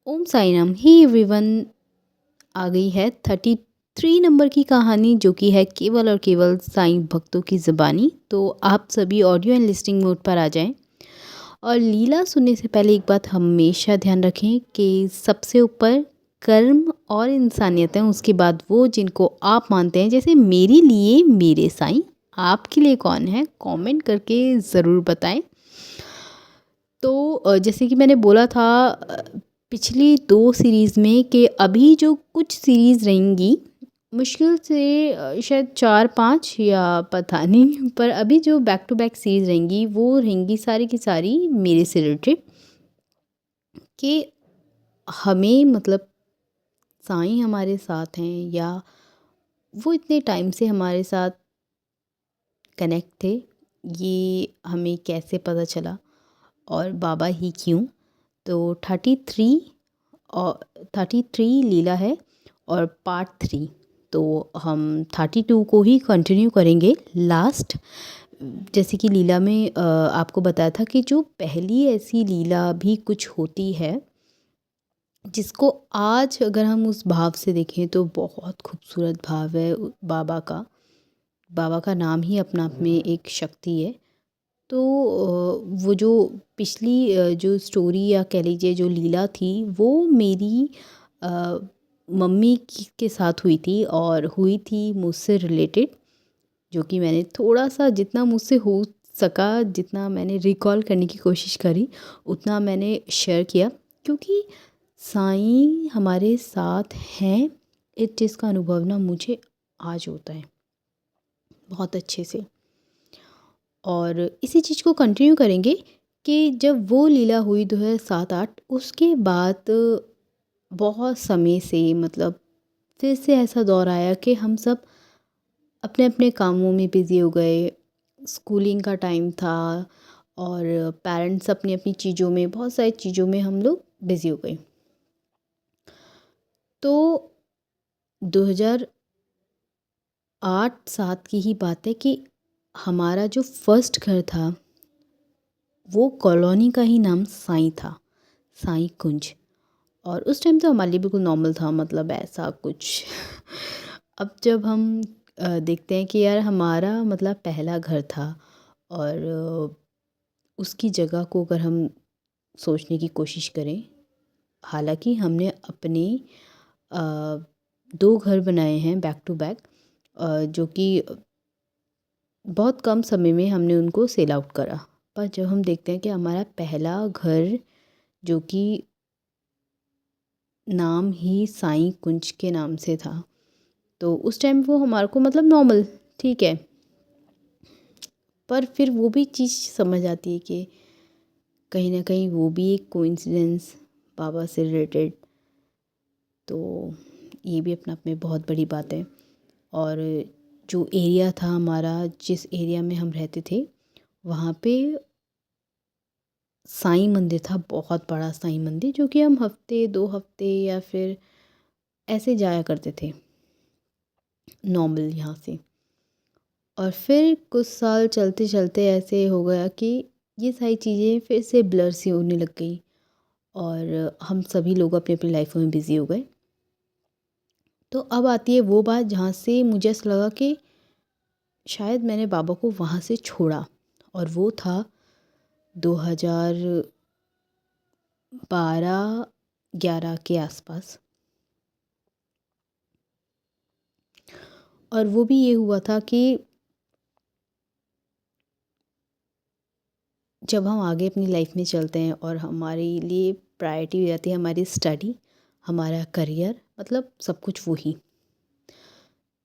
ओम साई राम। ही everyone, आ गई है 33 number की कहानी, जो कि है केवल और केवल साईं भक्तों की ज़बानी। तो आप सभी ऑडियो एंड लिसनिंग मोड पर आ जाएं। और लीला सुनने से पहले एक बात हमेशा ध्यान रखें कि सबसे ऊपर कर्म और इंसानियत है, उसके बाद वो जिनको आप मानते हैं। जैसे मेरे लिए मेरे साईं, आपके लिए कौन है? कमेंट करके ज़रूर बताएं। तो जैसे कि मैंने बोला था पिछली 2 सीरीज़ में कि अभी जो कुछ सीरीज़ रहेंगी, मुश्किल से शायद 4-5 या पता नहीं, पर अभी जो बैक टू बैक सीरीज़ रहेंगी वो रहेंगी सारी की सारी मेरे से रिलेटेड। कि हमें मतलब साईं हमारे साथ हैं, या वो इतने टाइम से हमारे साथ कनेक्ट थे, ये हमें कैसे पता चला, और बाबा ही क्यों। तो 33 और 33 लीला है, और पार्ट 3। तो हम 32 को ही कंटिन्यू करेंगे लास्ट। जैसे कि लीला में आपको बताया था कि जो पहली ऐसी लीला भी कुछ होती है, जिसको आज अगर हम उस भाव से देखें तो बहुत खूबसूरत भाव है बाबा का। बाबा का नाम ही अपना आप में एक शक्ति है। तो वो जो पिछली जो स्टोरी या कह लीजिए जो लीला थी, वो मेरी अ, मम्मी के साथ हुई थी, और हुई थी मुझसे रिलेटेड। जो कि मैंने थोड़ा सा, जितना मुझसे हो सका, जितना मैंने रिकॉल करने की कोशिश करी, उतना मैंने शेयर किया। क्योंकि साईं हमारे साथ हैं, इस चीज़ का अनुभव ना मुझे आज होता है बहुत अच्छे से। और इसी चीज़ को कंटिन्यू करेंगे कि जब वो लीला हुई 2007-8, उसके बाद बहुत समय से, मतलब फिर से ऐसा दौर आया कि हम सब अपने अपने कामों में बिज़ी हो गए। स्कूलिंग का टाइम था, और पेरेंट्स अपनी अपनी चीज़ों में, बहुत सारी चीज़ों में हम लोग बिज़ी हो गए। तो 2008-7 की ही बात है कि हमारा जो फर्स्ट घर था, वो कॉलोनी का ही नाम साईं था, साईं कुंज। और उस टाइम तो हमारे लिए बिल्कुल नॉर्मल था, मतलब ऐसा कुछ अब जब हम देखते हैं कि यार हमारा मतलब पहला घर था, और उसकी जगह को अगर हम सोचने की कोशिश करें, हालांकि हमने अपने अ, 2 घर बनाए हैं बैक टू बैक, जो कि बहुत कम समय में हमने उनको सेल आउट करा। पर जब हम देखते हैं कि हमारा पहला घर, जो कि नाम ही साईं कुंज के नाम से था, तो उस टाइम वो हमारे को मतलब नॉर्मल ठीक है। पर फिर वो भी चीज़ समझ आती है कि कहीं ना कहीं वो भी एक कोइंसिडेंस बाबा से रिलेटेड। तो ये भी अपना आप में बहुत बड़ी बात है। और जो एरिया था हमारा, जिस एरिया में हम रहते थे, वहाँ पे साईं मंदिर था, बहुत बड़ा साईं मंदिर, जो कि हम हफ्ते 2 हफ्ते या फिर ऐसे जाया करते थे नॉर्मल यहाँ से। और फिर कुछ साल चलते चलते ऐसे हो गया कि ये सारी चीज़ें फिर से ब्लर सी होने लग गई, और हम सभी लोग अपनी अपनी लाइफ में बिज़ी हो गए। तो अब आती है वो बात जहाँ से मुझे ऐसा लगा कि शायद मैंने बाबा को वहाँ से छोड़ा, और वो था 2012-11 के आसपास। और वो भी ये हुआ था कि जब हम आगे अपनी लाइफ में चलते हैं, और हमारे लिए प्रायोरिटी हो जाती है हमारी स्टडी, हमारा करियर, मतलब सब कुछ वही।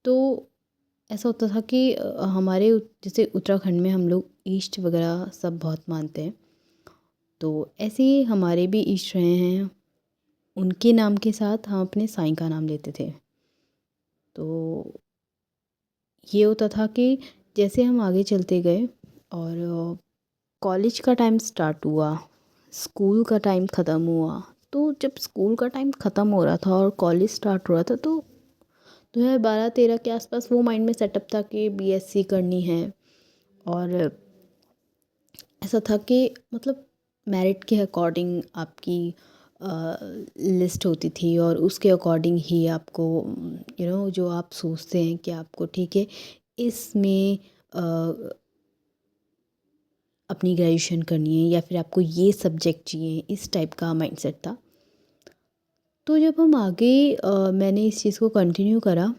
तो ऐसा होता था कि हमारे जैसे उत्तराखंड में हम लोग ईष्ट वगैरह सब बहुत मानते हैं। तो ऐसे ही हमारे भी ईष्ट रहे हैं, उनके नाम के साथ हम अपने साईं का नाम लेते थे। तो ये होता था कि जैसे हम आगे चलते गए, और कॉलेज का टाइम स्टार्ट हुआ, स्कूल का टाइम ख़त्म हुआ। तो जब स्कूल का टाइम ख़त्म हो रहा था और कॉलेज स्टार्ट हो रहा था, तो 2012-13 के आसपास वो माइंड में सेटअप था कि बीएससी करनी है। और ऐसा था कि मतलब मेरिट के अकॉर्डिंग आपकी लिस्ट होती थी और उसके अकॉर्डिंग ही आपको जो आप सोचते हैं कि आपको ठीक है इसमें अपनी ग्रेजुएशन करनी है या फिर आपको ये सब्जेक्ट चाहिए, इस टाइप का माइंडसेट था। तो जब हम आगे मैंने इस चीज़ को कंटिन्यू करा,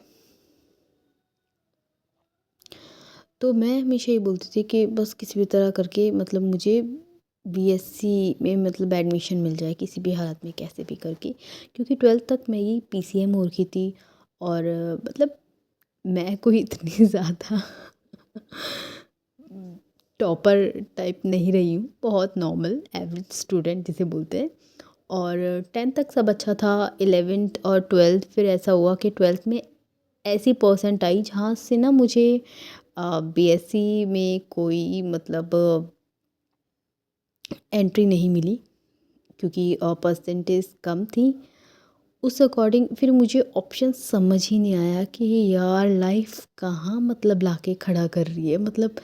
तो मैं हमेशा ये बोलती थी कि बस किसी भी तरह करके मतलब मुझे बीएससी में मतलब एडमिशन मिल जाए किसी भी हालत में, कैसे भी करके, क्योंकि 12th तक मैं ये पीसीएम हो रखी थी। और मतलब मैं कोई इतनी ज़्यादा टॉपर टाइप नहीं रही हूँ, बहुत नॉर्मल एवरेज स्टूडेंट जिसे बोलते हैं। और 10th तक सब अच्छा था। 11th और 12th फिर ऐसा हुआ कि 12th में ऐसी परसेंट आई जहाँ से ना मुझे बीएससी में कोई मतलब एंट्री नहीं मिली, क्योंकि परसेंटेज कम थी। उस अकॉर्डिंग फिर मुझे ऑप्शन समझ ही नहीं आया कि यार लाइफ कहाँ मतलब लाके खड़ा कर रही है, मतलब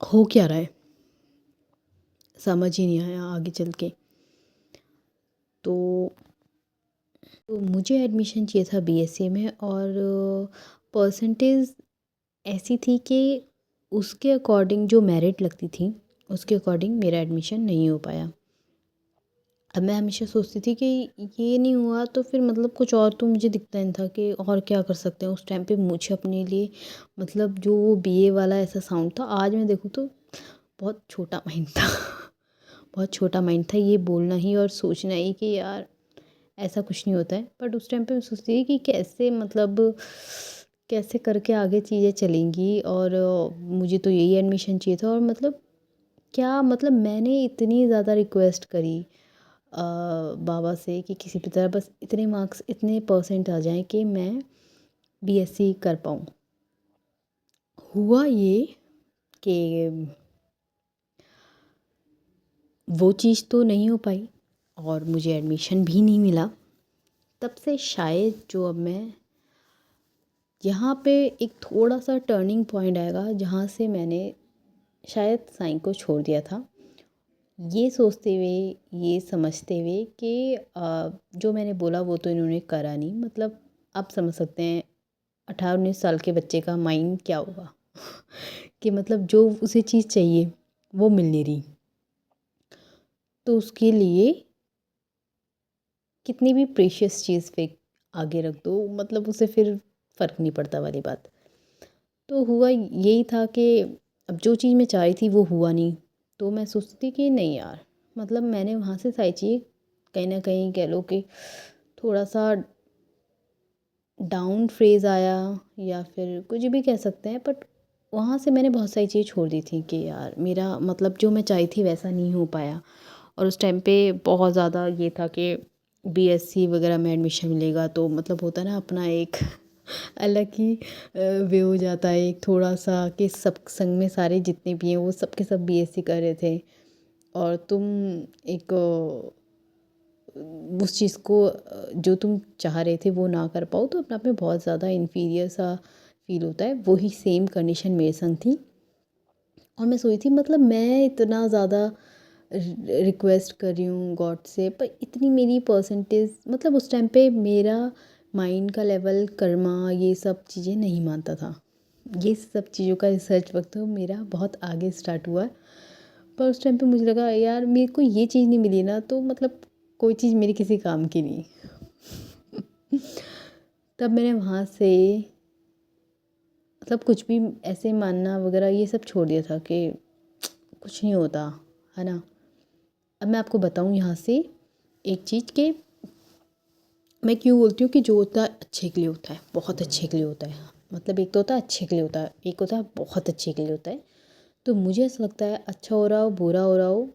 हो क्या रहा है, समझ ही नहीं आया आगे चल के। तो मुझे एडमिशन चाहिए था बीएससी में, और परसेंटेज ऐसी थी कि उसके अकॉर्डिंग जो मेरिट लगती थी उसके अकॉर्डिंग मेरा एडमिशन नहीं हो पाया। अब मैं हमेशा सोचती थी कि ये नहीं हुआ तो फिर मतलब कुछ और तो मुझे दिखता नहीं था कि और क्या कर सकते हैं। उस टाइम पे मुझे अपने लिए मतलब जो वो बीए वाला ऐसा साउंड था, आज मैं देखूँ तो बहुत छोटा माइंड था। बहुत छोटा माइंड था ये बोलना ही और सोचना ही कि यार ऐसा कुछ नहीं होता है। बट उस टाइम पे मैं सोचती थी कि कैसे मतलब कैसे करके आगे चीज़ें चलेंगी, और मुझे तो यही एडमिशन चाहिए था। और मतलब क्या मतलब मैंने इतनी ज़्यादा रिक्वेस्ट करी बाबा से कि किसी भी तरह बस इतने मार्क्स इतने परसेंट आ जाएं कि मैं बीएससी कर पाऊँ। हुआ ये कि वो चीज़ तो नहीं हो पाई और मुझे एडमिशन भी नहीं मिला। तब से शायद जो अब मैं यहाँ पे एक थोड़ा सा टर्निंग पॉइंट आएगा जहाँ से मैंने शायद साइंस को छोड़ दिया था, ये सोचते हुए ये समझते हुए कि जो मैंने बोला वो तो इन्होंने करा नहीं। मतलब आप समझ सकते हैं 18-19 साल के बच्चे का माइंड क्या होगा। कि मतलब जो उसे चीज़ चाहिए वो मिल नहीं रही, तो उसके लिए कितनी भी प्रेशियस चीज़ पे आगे रख दो मतलब उसे फिर फ़र्क नहीं पड़ता वाली बात। तो हुआ यही था कि अब जो चीज़ मैं चाह रही थी वो हुआ नहीं। तो मैं सोचती थी कि नहीं यार, मतलब मैंने वहाँ से सारी चीज़ कहीं ना कहीं कह लो कि थोड़ा सा डाउन फेज़ आया या फिर कुछ भी कह सकते हैं। बट वहाँ से मैंने बहुत सारी चीज़ छोड़ दी थी कि यार मेरा मतलब जो मैं चाही थी वैसा नहीं हो पाया। और उस टाइम पे बहुत ज़्यादा ये था कि बीएससी वगैरह में एडमिशन मिलेगा तो मतलब होता है ना अपना एक अलग ही वे हो जाता है एक थोड़ा सा कि सब संग में सारे जितने भी हैं वो सब के सब बीएससी कर रहे थे और तुम एक उस चीज़ को जो तुम चाह रहे थे वो ना कर पाओ तो अपने आप में बहुत ज़्यादा इन्फीरियर सा फील होता है। वही सेम कंडीशन मेरे संग थी और मैं सोई थी मतलब मैं इतना ज़्यादा रिक्वेस्ट कर रही हूँ गॉड से, पर इतनी मेरी परसेंटेज मतलब उस टाइम पे मेरा माइंड का लेवल कर्मा ये सब चीज़ें नहीं मानता था। ये सब चीज़ों का रिसर्च वक्त तो मेरा बहुत आगे स्टार्ट हुआ। पर उस टाइम पे मुझे लगा यार मेरे को ये चीज़ नहीं मिली ना तो मतलब कोई चीज़ मेरी किसी काम की नहीं। तब मैंने वहाँ से मतलब कुछ भी ऐसे मानना वगैरह ये सब छोड़ दिया था कि कुछ नहीं होता है ना। अब मैं आपको बताऊँ यहाँ से एक चीज़ कि मैं क्यों बोलती हूँ कि जो होता है अच्छे के लिए होता है, बहुत अच्छे के लिए होता है। मतलब एक तो होता है अच्छे के लिए होता है, एक होता है बहुत अच्छे के लिए होता है। तो मुझे ऐसा लगता है अच्छा हो रहा हो बुरा हो रहा हो,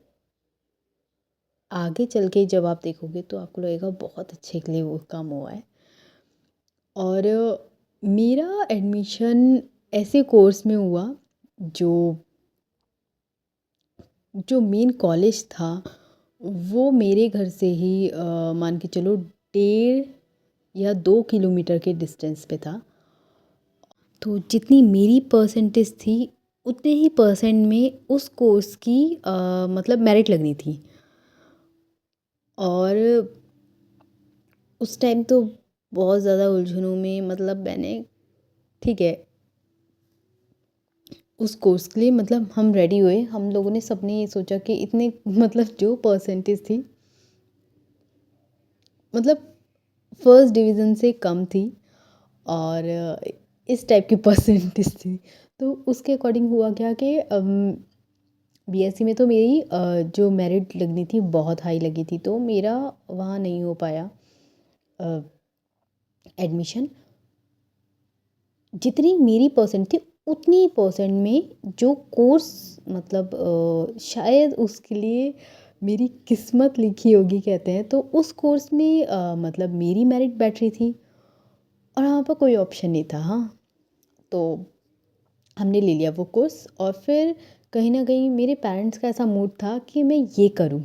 आगे चल के जब आप देखोगे तो आपको लगेगा बहुत अच्छे के लिए वो काम हुआ है। और मेरा एडमिशन ऐसे कोर्स में हुआ जो जो मेन कॉलेज था वो मेरे घर से ही मान के चलो 1.5 या 2 किलोमीटर के डिस्टेंस पे था। तो जितनी मेरी परसेंटेज थी उतने ही परसेंट में उस कोर्स की मतलब मेरिट लगनी थी। और उस टाइम तो बहुत ज़्यादा उलझनों में मतलब मैंने, ठीक है, उस कोर्स के लिए मतलब हम रेडी हुए, हम लोगों ने सबने ये सोचा कि इतने मतलब जो परसेंटेज थी मतलब फर्स्ट डिवीज़न से कम थी और इस टाइप की परसेंटेज थी। तो उसके अकॉर्डिंग हुआ क्या कि बीएससी में तो मेरी जो मेरिट लगनी थी बहुत हाई लगी थी, तो मेरा वहाँ नहीं हो पाया एडमिशन। जितनी मेरी परसेंट थी उतनी परसेंट में जो कोर्स मतलब शायद उसके लिए मेरी किस्मत लिखी होगी कहते हैं, तो उस कोर्स में मतलब मेरी मेरिट बैटरी थी और वहाँ पर कोई ऑप्शन नहीं था। हाँ, तो हमने ले लिया वो कोर्स और फिर कहीं ना कहीं मेरे पेरेंट्स का ऐसा मूड था कि मैं ये करूँ।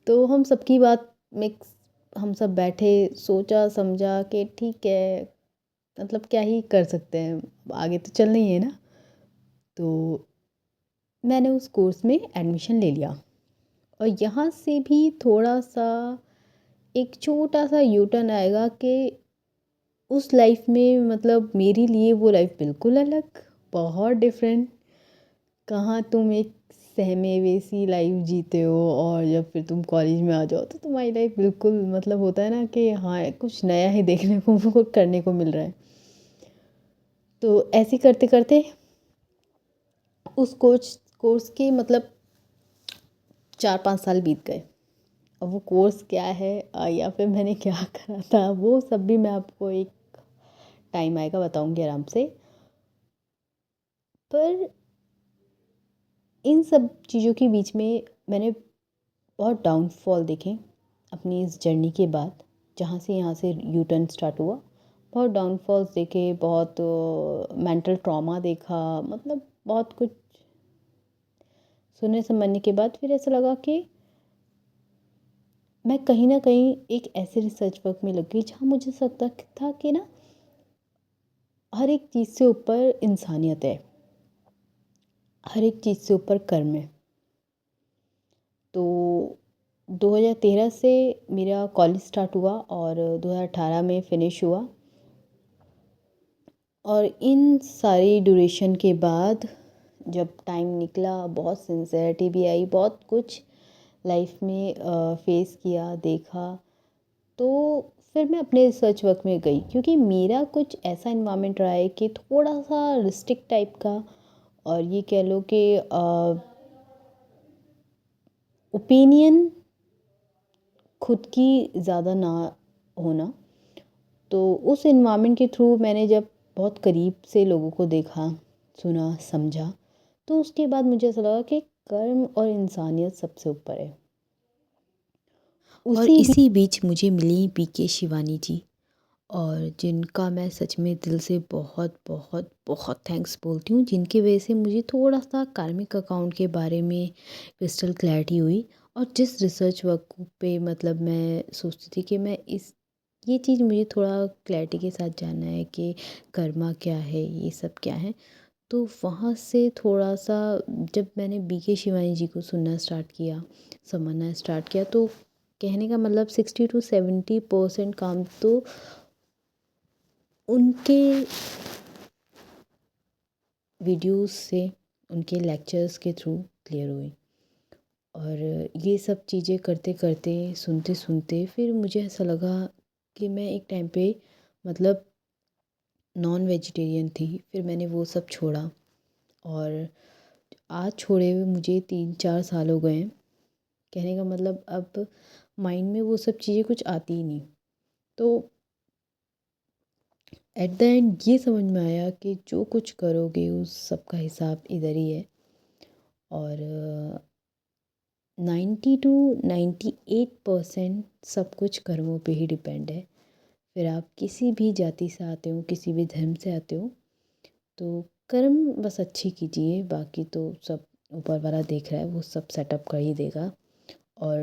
तो हम सबकी बात में हम सब बैठे, सोचा समझा कि ठीक है, मतलब क्या ही कर सकते हैं, आगे तो चलना ही है ना। तो मैंने उस कोर्स में एडमिशन ले लिया और यहाँ से भी थोड़ा सा एक छोटा सा यू टर्न आएगा कि उस लाइफ में मतलब मेरे लिए वो लाइफ बिल्कुल अलग, बहुत डिफरेंट। कहाँ तुम एक सहमे वैसी लाइफ जीते हो और जब फिर तुम कॉलेज में आ जाओ तो तुम्हारी लाइफ बिल्कुल मतलब होता है ना कि हाँ कुछ नया ही देखने को कुछ करने को मिल रहा है। तो ऐसे करते करते उस कोर्स के मतलब 4-5 साल बीत गए। अब वो कोर्स क्या है या फिर मैंने क्या करा था वो सब भी मैं आपको एक टाइम आएगा बताऊंगी आराम से। पर इन सब चीज़ों के बीच में मैंने बहुत डाउनफॉल देखे अपनी इस जर्नी के बाद, जहाँ से यहाँ से यू टर्न स्टार्ट हुआ। बहुत डाउनफॉल्स देखे, बहुत मेंटल ट्रॉमा देखा, मतलब बहुत कुछ सुनने समझने के बाद फिर ऐसा लगा कि मैं कहीं ना कहीं एक ऐसे रिसर्च वर्क में लग गई जहाँ मुझे लगता था कि ना हर एक चीज़ से ऊपर इंसानियत है, हर एक चीज़ से ऊपर कर्म है। तो 2013 से मेरा कॉलेज स्टार्ट हुआ और 2018 में फिनिश हुआ। और इन सारी ड्यूरेशन के बाद जब टाइम निकला, बहुत सिंसेरिटी भी आई, बहुत कुछ लाइफ में फेस किया, देखा। तो फिर मैं अपने रिसर्च वर्क में गई क्योंकि मेरा कुछ ऐसा इन्वायरमेंट रहा है कि थोड़ा सा रिस्ट्रिक्ट टाइप का, और ये कह लो कि ओपिनियन खुद की ज़्यादा ना होना। तो उस इन्वायरमेंट के थ्रू मैंने जब बहुत करीब से लोगों को देखा, सुना, समझा, तो उसके बाद मुझे ऐसा लगा कि कर्म और इंसानियत सबसे ऊपर है। और इसी बीच मुझे मिली पीके शिवानी जी, और जिनका मैं सच में दिल से बहुत बहुत बहुत थैंक्स बोलती हूँ, जिनकी वजह से मुझे थोड़ा सा कार्मिक अकाउंट के बारे में क्रिस्टल क्लैरिटी हुई। और जिस रिसर्च वर्क पे मतलब मैं सोचती थी कि मैं इस ये चीज़ मुझे थोड़ा क्लैरिटी के साथ जानना है कि कर्मा क्या है, ये सब क्या है। तो वहाँ से थोड़ा सा जब मैंने बीके शिवानी जी को सुनना स्टार्ट किया, समझना स्टार्ट किया, तो कहने का मतलब 60 to 70% काम तो उनके वीडियोस से, उनके लेक्चर्स के थ्रू क्लियर हुई। और ये सब चीज़ें करते करते, सुनते सुनते फिर मुझे ऐसा लगा कि मैं एक टाइम पे मतलब नॉन वेजिटेरियन थी, फिर मैंने वो सब छोड़ा। और आज छोड़े हुए मुझे 3-4 साल हो गए हैं। कहने का मतलब अब माइंड में वो सब चीज़ें कुछ आती ही नहीं। तो एट द एंड ये समझ में आया कि जो कुछ करोगे उस सब का हिसाब इधर ही है। और 90 to 98% सब कुछ कर्मों पे ही डिपेंड है। फिर आप किसी भी जाति से आते हो, किसी भी धर्म से आते हो, तो कर्म बस अच्छी कीजिए, बाकी तो सब ऊपर वाला देख रहा है, वो सब सेटअप कर ही देगा। और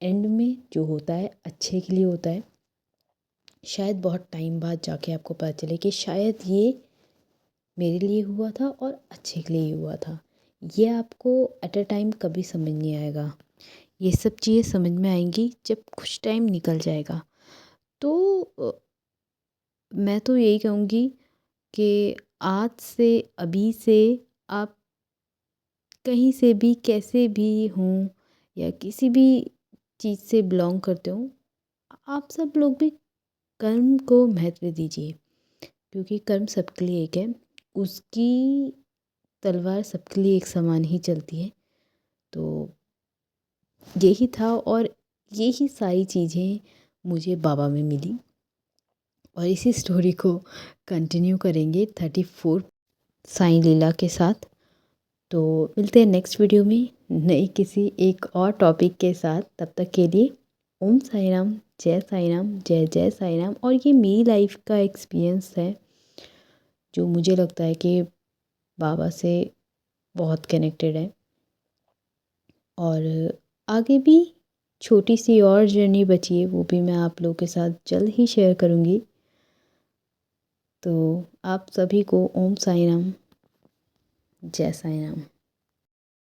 एंड में जो होता है अच्छे के लिए होता है। शायद बहुत टाइम बाद जाके आपको पता चले कि शायद ये मेरे लिए हुआ था और अच्छे के लिए ही हुआ था। ये आपको एट अ टाइम कभी समझ नहीं आएगा। ये सब चीज़ें समझ में आएंगी जब कुछ टाइम निकल जाएगा। तो मैं तो यही कहूँगी कि आज से, अभी से आप कहीं से भी कैसे भी हों या किसी भी चीज़ से बिलोंग करते हो, आप सब लोग भी कर्म को महत्व दीजिए, क्योंकि कर्म सबके लिए एक है। उसकी तलवार सबके लिए एक समान ही चलती है। तो यही था, और यही सारी चीज़ें मुझे बाबा में मिली, और इसी स्टोरी को कंटिन्यू करेंगे 34 साईं लीला के साथ। तो मिलते हैं नेक्स्ट वीडियो में नई किसी एक और टॉपिक के साथ। तब तक के लिए ओम साई राम, जय साई राम, जय जय साई राम। और ये मेरी लाइफ का एक्सपीरियंस है जो मुझे लगता है कि बाबा से बहुत कनेक्टेड है। और आगे भी छोटी सी और जर्नी बची है, वो भी मैं आप लोगों के साथ जल्द ही शेयर करूँगी। तो आप सभी को ओम साई राम, जय साई राम।